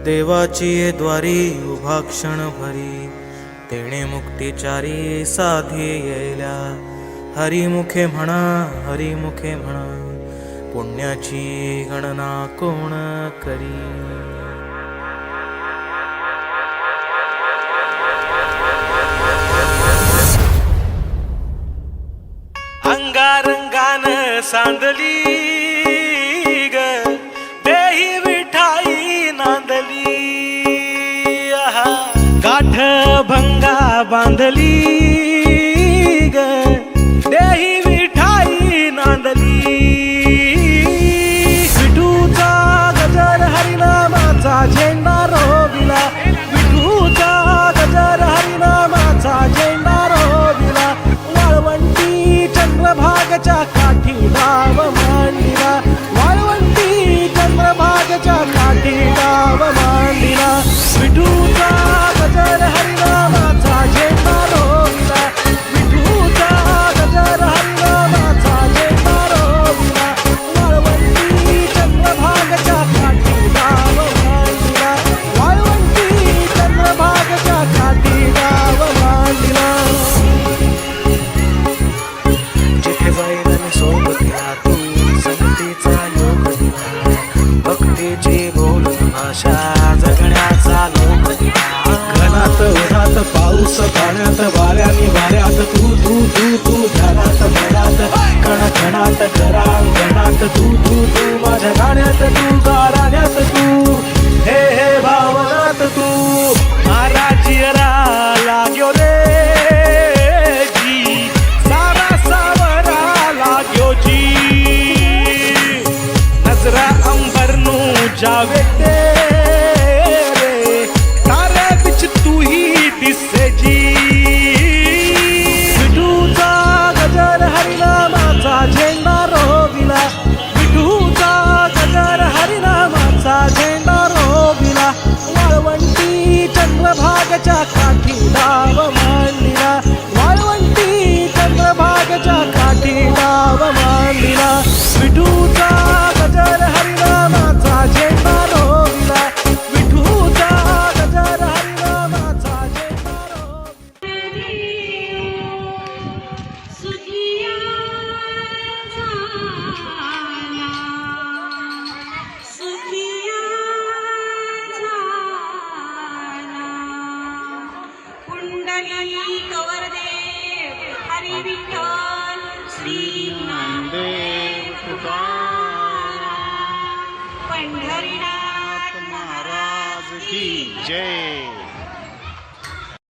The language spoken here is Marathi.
देवाची द्वारी उभा क्षण भरी, तेणे मुक्तिचारी साधी येल्या. हरिमुखे म्हणा, हरिमुखे म्हणा, पुण्याची गणना कोण करी. अंगारंगान सांदली ग, देही विठाई नांदली. आहा, गाठ भंगा बांधली ग, देही विठाई नांदली. विठूचा गजर हरिनामाचा झेंडा रोविला, विठूचा गजर हरिनामाचा झेंडा रोविला. वाळवंटी चंद्रभागच्या काठी डाव मांडिला, वाळवंटी चंद्रभागच्या काठी डाव मांडिला. विठूचा गजर हरिनामाचा झेंडा रोविला, विठूचा गजर हरिनामाचा झेंडा रोविला. वाळवंटी चंद्रभागच्या काठी डाव मांडिला, वाळवंटी चंद्रभागच्या काठी डाव मांडिला. जिथे जाईल सोबतीला तू, संगतीचा योग दिला, भक्तीची बोल भाषा जगण्याचा लोक दिला. घनात उन्हात पाऊस पाण्यात वाऱ्याने वाऱ्यात तू तू तू तू ध्यानात मनात कण कणात घरांगणात तू तू तू माझ्या गाण्यात तू गाण्यात तू हे हे भावनात तू. महाराजियरा लाग्यो रे जी, सारा सावरा लाग्यो जी. नजरा अंबरनू जावे तेरे, तारे बिच तू ही दिसे जी. विठूचा गजर हरिनामाचा झेंडा रोविला, विठूचा गजर हरिनामाचा झेंडा रोविला. वाळवंटी चंद्रभागच्या काठी डाव मांडिला, वाळवंटी चंद्रभागच्या काठी डाव मांडिला. विठूचा गजर हरिनामाचा झेंडा रोविला, विठूचा गजर हरिनामाचा झेंडा रोविला. सुखिया झाला, सुखिया झाला. कुंडली कवरदेव हरी विठ्ठल श्री नामदेव तुकाराम. पंढरीनाथ महाराज की जय.